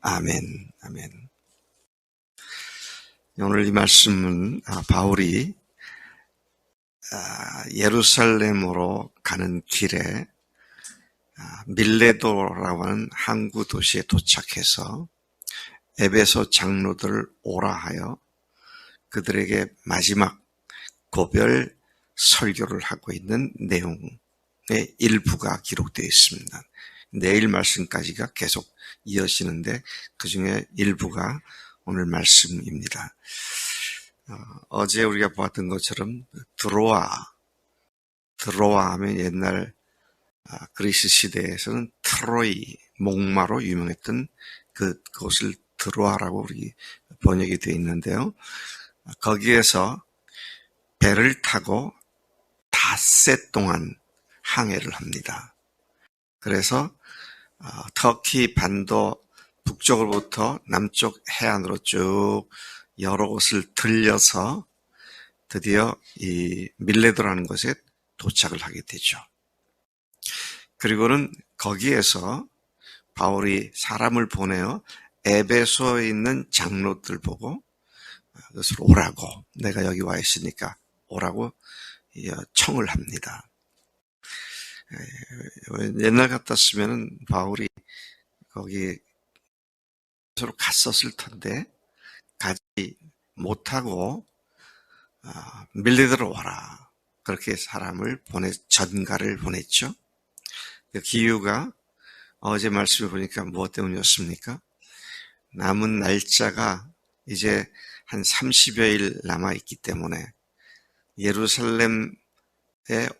아멘, 아멘. 오늘 이 말씀은 바울이 예루살렘으로 가는 길에 밀레도라고 하는 항구 도시에 도착해서 에베소 장로들을 오라 하여 그들에게 마지막 고별 설교를 하고 있는 내용의 일부가 기록되어 있습니다. 내일 말씀까지가 계속 이어지는데 그 중에 일부가 오늘 말씀입니다. 어제 우리가 보았던 것처럼 드로아 하면 옛날 그리스 시대에서는 트로이, 목마로 유명했던 그곳을 드로아라고 우리 번역이 되어 있는데요. 거기에서 배를 타고 닷새 동안 항해를 합니다. 그래서 터키 반도 북쪽으로부터 남쪽 해안으로 쭉 여러 곳을 들려서 드디어 이 밀레도라는 곳에 도착을 하게 되죠. 그리고는 거기에서 바울이 사람을 보내어 에베소에 있는 장로들 보고 그것을 오라고, 내가 여기 와 있으니까 오라고 청을 합니다. 옛날 같았으면 바울이 거기 에베소로 갔었을 텐데 가지 못하고 밀레도로 와라, 그렇게 사람을 전가를 보냈죠. 그 기유가 어제 말씀을 보니까 무엇 때문이었습니까? 남은 날짜가 이제 한 30여일 남아있기 때문에 예루살렘의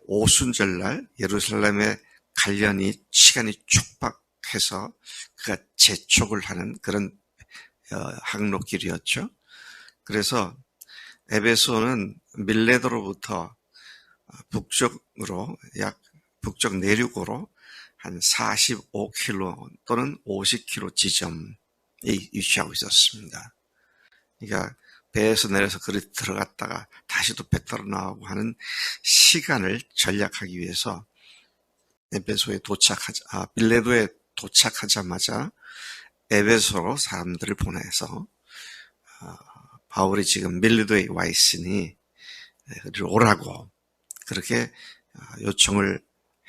오순절날 예루살렘에 가려니 시간이 촉박해서 그가 재촉을 하는 그런 항로길이었죠. 그래서 에베소는 밀레도로부터 북쪽으로 북쪽 내륙으로 한 45km 또는 50km 지점에 위치하고 있었습니다. 그러니까 배에서 내려서 그리 들어갔다가 다시 또 배 타러 나오고 하는 시간을 전략하기 위해서 밀레도에 도착하자마자 에베소로 사람들을 보내서 바울이 지금 밀레도에 와 있으니 오라고 그렇게 요청을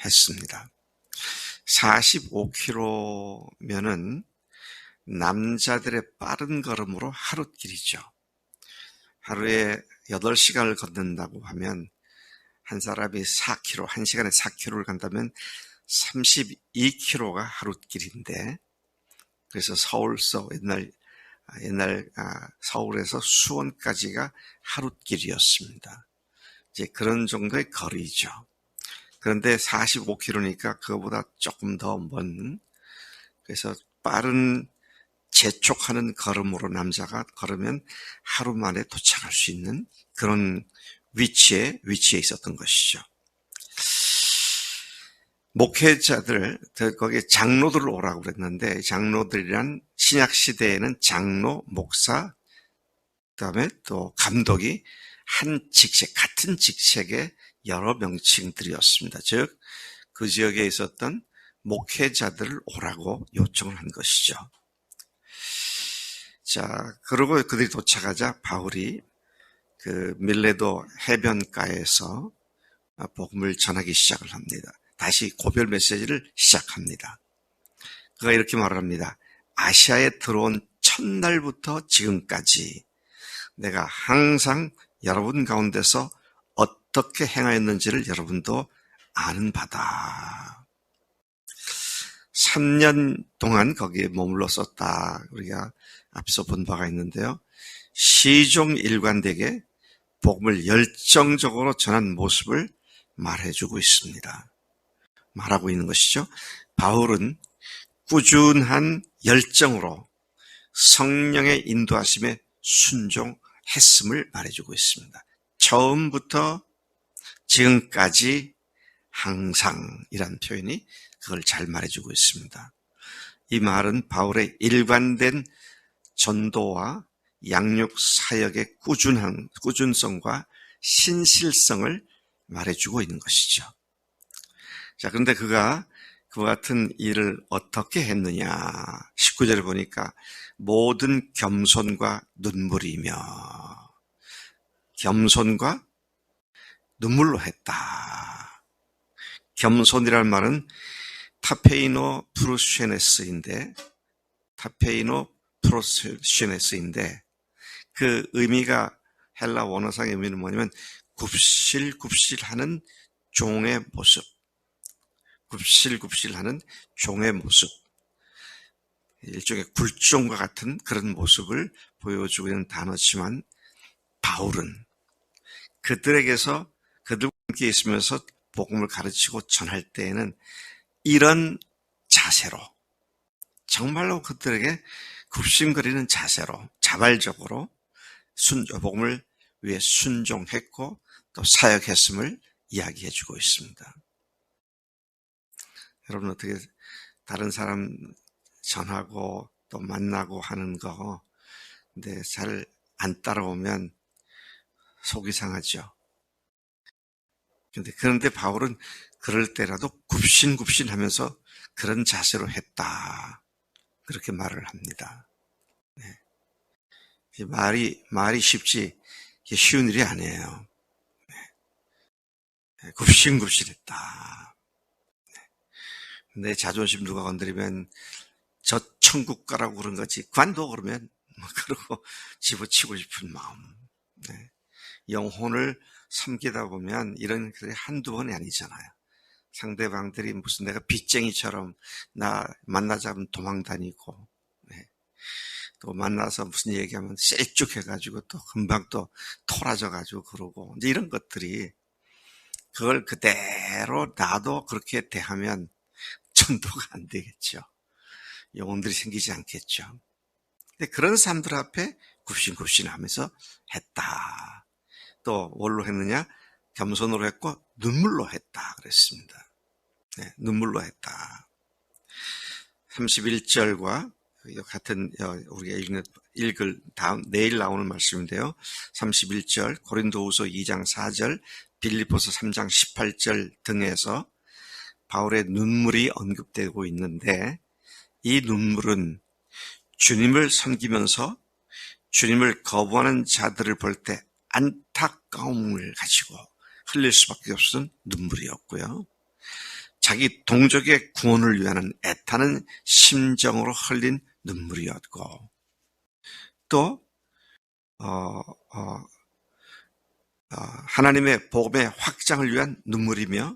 했습니다. 45km면은 남자들의 빠른 걸음으로 하루 길이죠. 하루에 8시간을 걷는다고 하면 한 사람이 4km, 1시간에 4km를 간다면 32km가 하루 길인데, 그래서 서울서 옛날 서울에서 수원까지가 하루 길이었습니다. 이제 그런 정도의 거리죠. 그런데 45km니까 그거보다 조금 더 먼, 그래서 빠른 재촉하는 걸음으로 남자가 걸으면 하루 만에 도착할 수 있는 그런 위치에 있었던 것이죠. 목회자들, 거기에 장로들을 오라고 그랬는데, 장로들이란 신약 시대에는 장로, 목사, 그다음에 또 감독이 같은 직책의 여러 명칭들이었습니다. 즉, 그 지역에 있었던 목회자들을 오라고 요청을 한 것이죠. 자, 그러고 그들이 도착하자 바울이 그 밀레도 해변가에서 복음을 전하기 시작을 합니다. 다시 고별 메시지를 시작합니다. 그가 이렇게 말합니다. 아시아에 들어온 첫날부터 지금까지 내가 항상 여러분 가운데서 어떻게 행하였는지를 여러분도 아는 바다. 3년 동안 거기에 머물렀었다. 우리가 앞서 본 바가 있는데요. 시종 일관되게 복음을 열정적으로 전한 모습을 말해주고 있습니다. 말하고 있는 것이죠. 바울은 꾸준한 열정으로 성령의 인도하심에 순종했음을 말해주고 있습니다. 처음부터 지금까지 항상이란 표현이 그걸 잘 말해주고 있습니다. 이 말은 바울의 일관된 전도와 양육 사역의 꾸준성과 신실성을 말해주고 있는 것이죠. 자, 그런데 그가 그와 같은 일을 어떻게 했느냐. 19절을 보니까 모든 겸손과 눈물이며, 겸손과 눈물로 했다. 겸손이라는 말은 타페이노 프루시네스인데 그 의미가 헬라 원어상의 의미는 뭐냐면 굽실굽실하는 종의 모습. 굽실굽실하는 종의 모습. 일종의 굴종과 같은 그런 모습을 보여주고 있는 단어지만 바울은 그들과 함께 있으면서 복음을 가르치고 전할 때에는 이런 자세로 정말로 그들에게 굽신거리는 자세로 자발적으로 복음을 위해 순종했고 또 사역했음을 이야기해주고 있습니다. 여러분 어떻게 다른 사람 전하고 또 만나고 하는 거 근데 잘 안 따라오면 속이 상하죠. 그런데 바울은 그럴 때라도 굽신굽신하면서 그런 자세로 했다. 그렇게 말을 합니다. 네. 말이 쉽지 쉬운 일이 아니에요. 네. 굽신굽신했다. 네. 내 자존심 누가 건드리면 저 천국 가라고 그런 거지. 관둬 그러면 그러고 집어치고 싶은 마음. 네. 영혼을 섬기다 보면 이런 글이 한두 번이 아니잖아요. 상대방들이 무슨 내가 빚쟁이처럼 나 만나자면 도망 다니고, 네. 또 만나서 무슨 얘기하면 셀쭉해가지고 또 금방 또 토라져가지고 그러고, 이제 이런 것들이 그걸 그대로 나도 그렇게 대하면 전도가 안 되겠죠. 영혼들이 생기지 않겠죠. 근데 그런 사람들 앞에 굽신굽신하면서 했다. 또 뭘로 했느냐? 겸손으로 했고 눈물로 했다 그랬습니다. 네, 눈물로 했다. 31절과 같은 우리가 읽을 다음 내일 나오는 말씀인데요. 31절 고린도후서 2장 4절 빌립보서 3장 18절 등에서 바울의 눈물이 언급되고 있는데 이 눈물은 주님을 섬기면서 주님을 거부하는 자들을 볼 때 안타까움을 가지고 흘릴 수밖에 없었던 눈물이었고요. 자기 동족의 구원을 위하는 애타는 심정으로 흘린 눈물이었고 또 하나님의 복음의 확장을 위한 눈물이며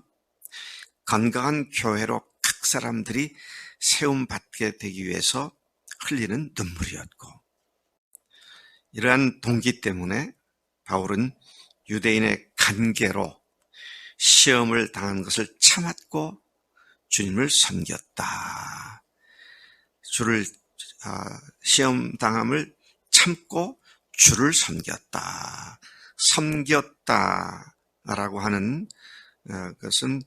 건강한 교회로 각 사람들이 세움받게 되기 위해서 흘리는 눈물이었고 이러한 동기 때문에 바울은 유대인의 간계로 시험을 당한 것을 참았고 주님을 섬겼다. 시험 당함을 참고 주를 섬겼다. 섬겼다라고 하는 것은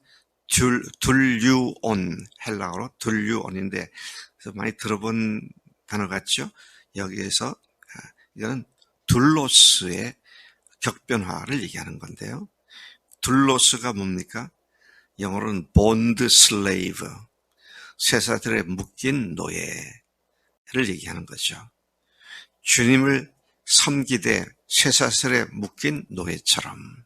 둘류온, 헬라어로 둘류온인데 많이 들어본 단어 같죠? 여기에서 이거는 둘로스의 격변화를 얘기하는 건데요. 둘로스가 뭡니까? 영어로는 bond slave, 쇠사슬에 묶인 노예를 얘기하는 거죠. 주님을 섬기되 쇠사슬에 묶인 노예처럼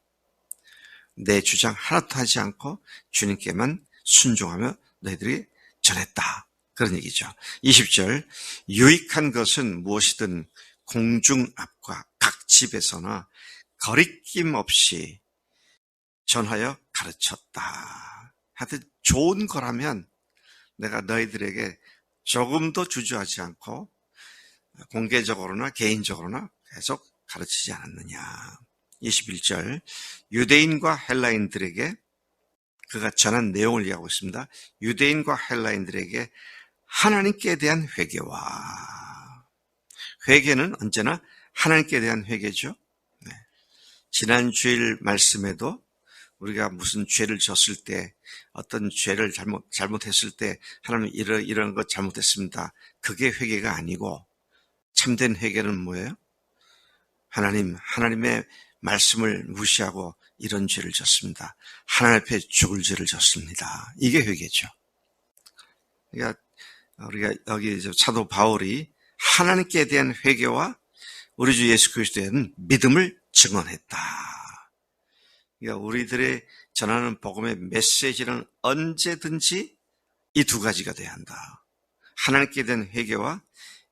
내 주장 하나도 하지 않고 주님께만 순종하며 너희들이 전했다. 그런 얘기죠. 20절 유익한 것은 무엇이든 공중 앞과 각 집에서나 거리낌 없이 전하여 가르쳤다. 하여튼 좋은 거라면 내가 너희들에게 조금도 주저하지 않고 공개적으로나 개인적으로나 계속 가르치지 않았느냐. 21절 유대인과 헬라인들에게 그가 전한 내용을 이야기하고 있습니다. 유대인과 헬라인들에게 하나님께 대한 회개는 언제나 하나님께 대한 회개죠. 네. 지난 주일 말씀에도 우리가 무슨 죄를 졌을 때 어떤 죄를 잘못했을 때 하나님 이런 것 잘못했습니다. 그게 회개가 아니고 참된 회개는 뭐예요? 하나님의 말씀을 무시하고 이런 죄를 졌습니다. 하나님 앞에 죽을 죄를 졌습니다. 이게 회개죠. 그러니까 우리가 여기 사도 바울이 하나님께 대한 회개와 우리 주 예수 그리스도에 대한 믿음을 증언했다. 그러니까 우리들의 전하는 복음의 메시지는 언제든지 이 두 가지가 돼야 한다. 하나님께 대한 회개와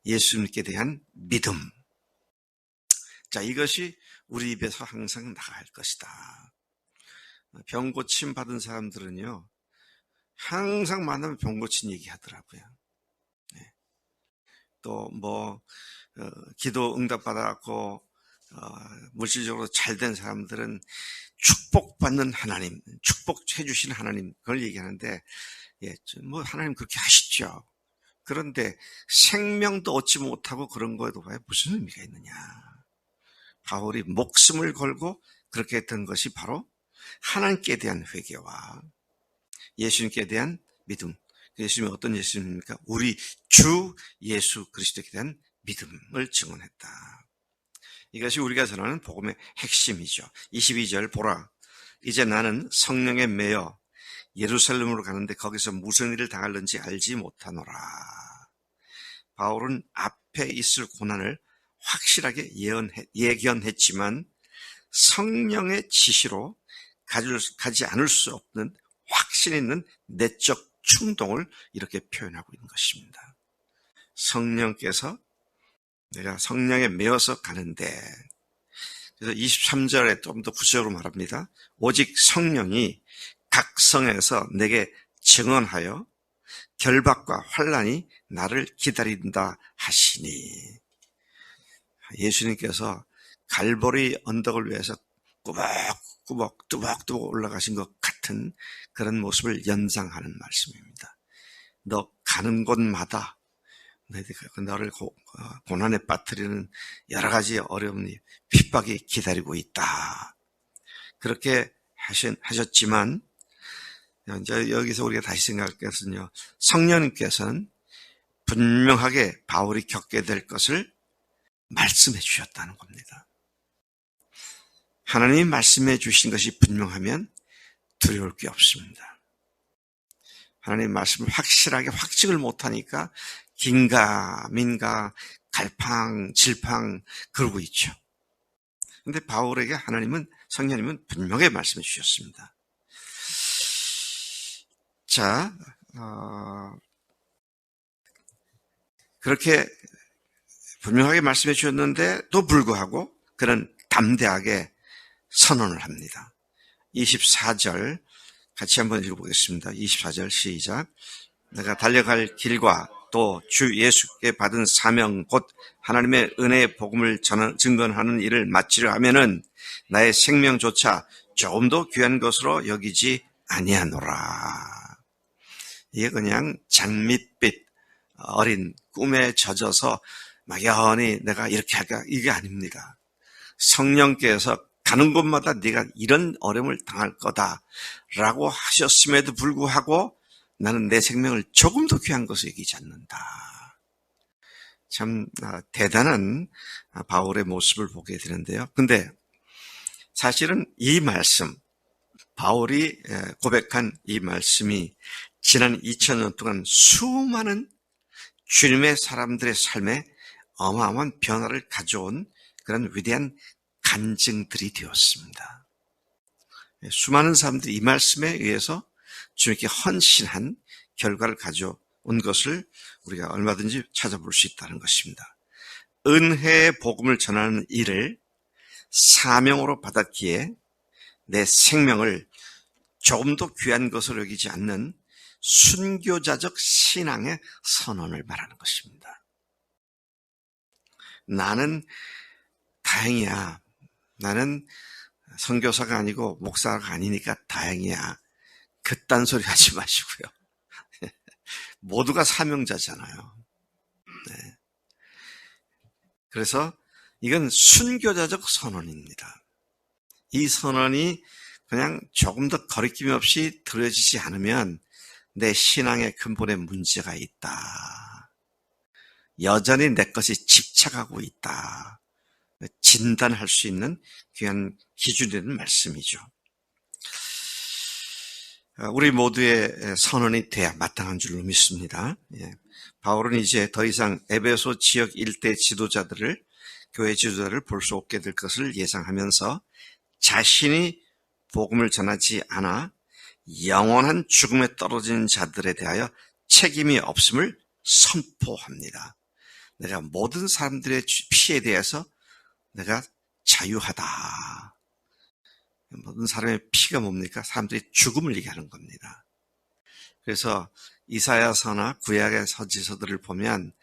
예수님께 대한 믿음. 자, 이것이 우리 입에서 항상 나갈 것이다. 병 고침 받은 사람들은요, 항상 만나면 병 고침 얘기하더라고요. 또 기도 응답 받아갖고 물질적으로 잘 된 사람들은 축복받는 하나님, 축복해 주신 하나님, 그걸 얘기하는데, 하나님 그렇게 하시죠. 그런데 생명도 얻지 못하고 그런 거에도 무슨 의미가 있느냐. 바울이 목숨을 걸고 그렇게 했던 것이 바로 하나님께 대한 회개와 예수님께 대한 믿음. 예수님이 어떤 예수님입니까? 우리 주 예수 그리스도에 대한 믿음을 증언했다. 이것이 우리가 전하는 복음의 핵심이죠. 22절 보라. 이제 나는 성령에 매여 예루살렘으로 가는데 거기서 무슨 일을 당할는지 알지 못하노라. 바울은 앞에 있을 고난을 확실하게 예견했지만 성령의 지시로 가지 않을 수 없는 확신 있는 내적 충동을 이렇게 표현하고 있는 것입니다. 성령께서 내가 성령에 매여서 가는데, 그래서 23절에 좀 더 구체적으로 말합니다. 오직 성령이 각 성에서 내게 증언하여 결박과 환난이 나를 기다린다 하시니. 예수님께서 갈보리 언덕을 위해서 꾸벅꾸벅 뚜벅뚜벅 올라가신 것 같은 그런 모습을 연상하는 말씀입니다. 너 가는 곳마다 너를 고난에 빠뜨리는 여러 가지 어려움이 핍박이 기다리고 있다. 그렇게 하셨지만 이제 여기서 우리가 다시 생각할 것은요, 성령님께서는 분명하게 바울이 겪게 될 것을 말씀해 주셨다는 겁니다. 하나님이 말씀해 주신 것이 분명하면 두려울 게 없습니다. 하나님 말씀을 확실하게 확증을 못하니까 긴가 민가 갈팡 질팡 그러고 있죠. 그런데 바울에게 성령님은 분명하게 말씀해 주셨습니다. 자, 그렇게 분명하게 말씀해 주셨는데도 불구하고 그는 담대하게 선언을 합니다. 24절 같이 한번 읽어보겠습니다. 24절 시작. 내가 달려갈 길과 또 주 예수께 받은 사명 곧 하나님의 은혜의 복음을 증거하는 일을 마치려 하면은 나의 생명조차 조금도 귀한 것으로 여기지 아니하노라. 이게 그냥 장밋빛 어린 꿈에 젖어서 막연히 내가 이렇게 할까, 이게 아닙니다. 성령께서 가는 곳마다 네가 이런 어려움을 당할 거다라고 하셨음에도 불구하고 나는 내 생명을 조금도 귀한 것으로 여기지 않는다. 참 대단한 바울의 모습을 보게 되는데요. 근데 사실은 이 말씀, 바울이 고백한 이 말씀이 지난 2000년 동안 수많은 주님의 사람들의 삶에 어마어마한 변화를 가져온 그런 위대한 간증들이 되었습니다. 수많은 사람들이 이 말씀에 의해서 주님께 헌신한 결과를 가져온 것을 우리가 얼마든지 찾아볼 수 있다는 것입니다. 은혜의 복음을 전하는 일을 사명으로 받았기에 내 생명을 조금도 귀한 것으로 여기지 않는 순교자적 신앙의 선언을 말하는 것입니다. 나는 다행이야. 나는 선교사가 아니고 목사가 아니니까 다행이야. 그딴 소리 하지 마시고요. 모두가 사명자잖아요. 네. 그래서 이건 순교자적 선언입니다. 이 선언이 그냥 조금 더 거리낌 없이 들어지지 않으면 내 신앙의 근본에 문제가 있다. 여전히 내 것이 집착하고 있다. 진단할 수 있는 귀한 기준이 되는 말씀이죠. 우리 모두의 선언이 돼야 마땅한 줄로 믿습니다. 예. 바울은 이제 더 이상 에베소 지역 일대 지도자들을, 교회 지도자를 볼 수 없게 될 것을 예상하면서 자신이 복음을 전하지 않아 영원한 죽음에 떨어진 자들에 대하여 책임이 없음을 선포합니다. 내가 모든 사람들의 피해에 대해서 내가 자유하다. 모든 사람의 피가 뭡니까? 사람들이 죽음을 얘기하는 겁니다. 그래서 이사야서나 구약의 서지서들을 보면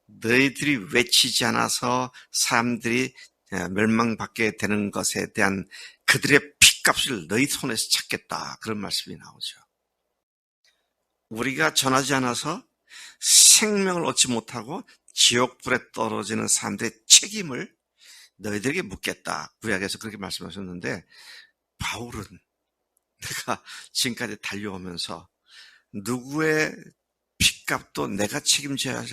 너희들이 외치지 않아서 사람들이 멸망받게 되는 것에 대한 그들의 피값을 너희 손에서 찾겠다. 그런 말씀이 나오죠. 우리가 전하지 않아서 생명을 얻지 못하고 지옥불에 떨어지는 사람들의 책임을 너희들에게 묻겠다. 구약에서 그렇게 말씀하셨는데, 바울은 내가 지금까지 달려오면서 누구의 핏값도 내가 책임져야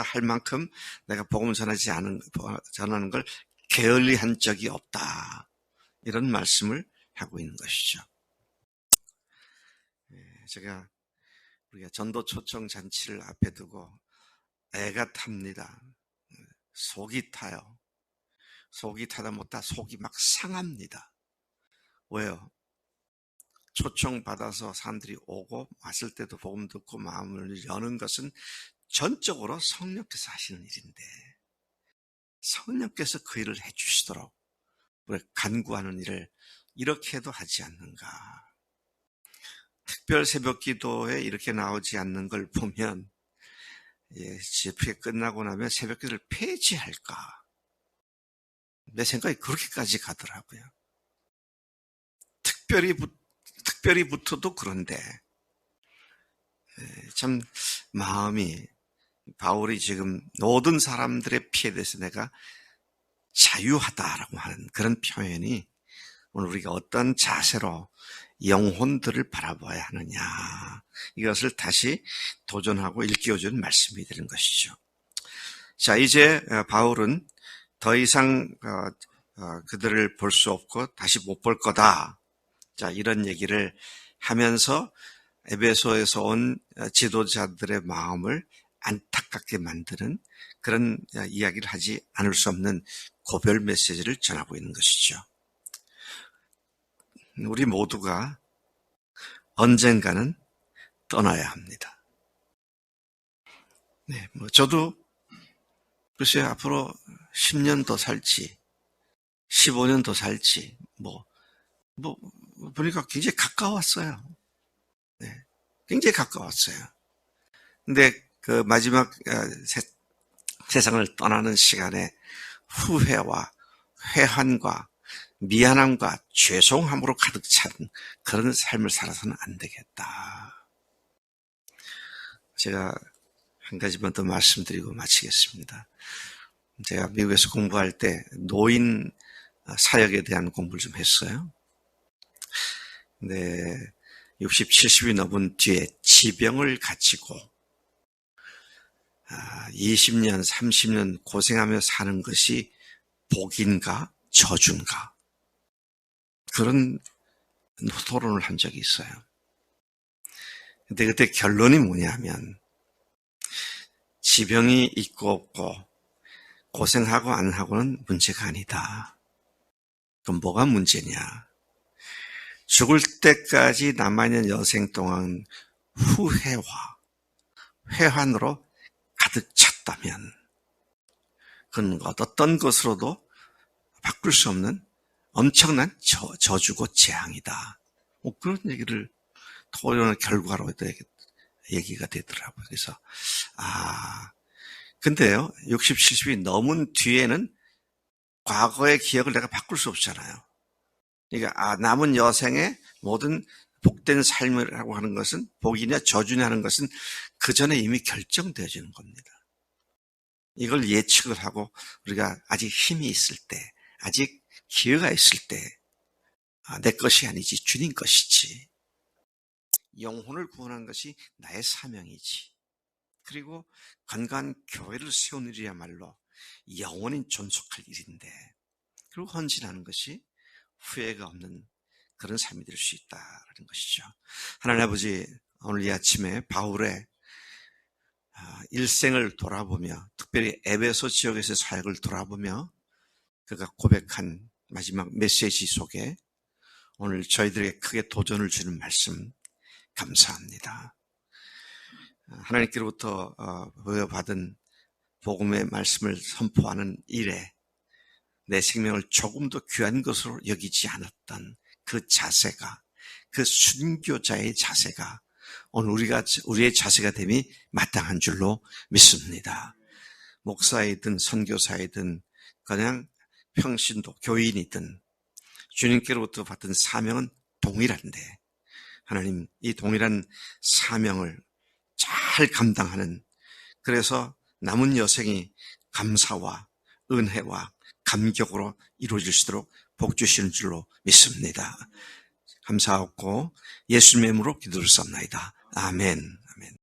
할 만큼 내가 복음을 전하는 걸 게을리한 적이 없다. 이런 말씀을 하고 있는 것이죠. 우리가 전도 초청 잔치를 앞에 두고 애가 탑니다. 속이 타요. 속이 타다 못하 속이 막 상합니다. 왜요? 초청받아서 사람들이 오고 왔을 때도 복음 듣고 마음을 여는 것은 전적으로 성령께서 하시는 일인데, 성령께서 그 일을 해주시도록 우리가 간구하는 일을 이렇게도 하지 않는가. 특별 새벽 기도에 이렇게 나오지 않는 걸 보면 집회 끝나고 나면 새벽 기도를 폐지할까. 내 생각이 그렇게까지 가더라고요. 특별히부터도 그런데 참 마음이, 바울이 지금 모든 사람들의 피해에 대해서 내가 자유하다라고 하는 그런 표현이 오늘 우리가 어떤 자세로 영혼들을 바라봐야 하느냐, 이것을 다시 도전하고 일깨워주는 말씀이 되는 것이죠. 자, 이제 바울은 더 이상 그들을 볼 수 없고 다시 못 볼 거다. 자, 이런 얘기를 하면서 에베소에서 온 지도자들의 마음을 안타깝게 만드는 그런 이야기를 하지 않을 수 없는 고별 메시지를 전하고 있는 것이죠. 우리 모두가 언젠가는 떠나야 합니다. 네, 저도 글쎄 앞으로 10년 더 살지, 15년 더 살지, 보니까 굉장히 가까웠어요. 네, 굉장히 가까웠어요. 근데 그 마지막 세상을 떠나는 시간에 후회와 회한과 미안함과 죄송함으로 가득 찬 그런 삶을 살아서는 안 되겠다. 제가 한 가지만 더 말씀드리고 마치겠습니다. 제가 미국에서 공부할 때 노인 사역에 대한 공부를 좀 했어요. 근데 60, 70이 넘은 뒤에 지병을 가지고 20년, 30년 고생하며 사는 것이 복인가 저주인가, 그런 토론을 한 적이 있어요. 근데 그때 결론이 뭐냐면, 지병이 있고 없고 고생하고 안 하고는 문제가 아니다. 그럼 뭐가 문제냐? 죽을 때까지 남아있는 여생 동안 후회와 회한으로 가득 찼다면 그건 어떤 것으로도 바꿀 수 없는 엄청난 저주고 재앙이다. 그런 얘기를 토론의 결과로 얘기가 되더라고요. 그래서 근데요, 60, 70이 넘은 뒤에는 과거의 기억을 내가 바꿀 수 없잖아요. 그러니까 남은 여생의 모든 복된 삶이라고 하는 것은, 복이냐 저주냐 하는 것은 그 전에 이미 결정되어지는 겁니다. 이걸 예측을 하고 우리가 아직 힘이 있을 때, 아직 기회가 있을 때, 내 것이 아니지 주님 것이지, 영혼을 구원하는 것이 나의 사명이지, 그리고 건강한 교회를 세우는 일이야말로 영원히 존속할 일인데, 그리고 헌신하는 것이 후회가 없는 그런 삶이 될 수 있다는 것이죠. 하나님 아버지, 오늘 이 아침에 바울의 일생을 돌아보며, 특별히 에베소 지역에서의 사역을 돌아보며 그가 고백한 마지막 메시지 속에 오늘 저희들에게 크게 도전을 주는 말씀 감사합니다. 하나님께로부터 부여받은 복음의 말씀을 선포하는 일에 내 생명을 조금도 귀한 것으로 여기지 않았던 그 자세가, 그 순교자의 자세가 오늘 우리의 자세가 됨이 마땅한 줄로 믿습니다. 목사이든 선교사이든 그냥 평신도 교인이든 주님께로부터 받은 사명은 동일한데 하나님, 이 동일한 사명을 잘 감당하는, 그래서 남은 여생이 감사와 은혜와 감격으로 이루어질 수 있도록 복 주시는 줄로 믿습니다. 감사하고 예수님의 이름으로 기도를 쌉나이다. 아멘.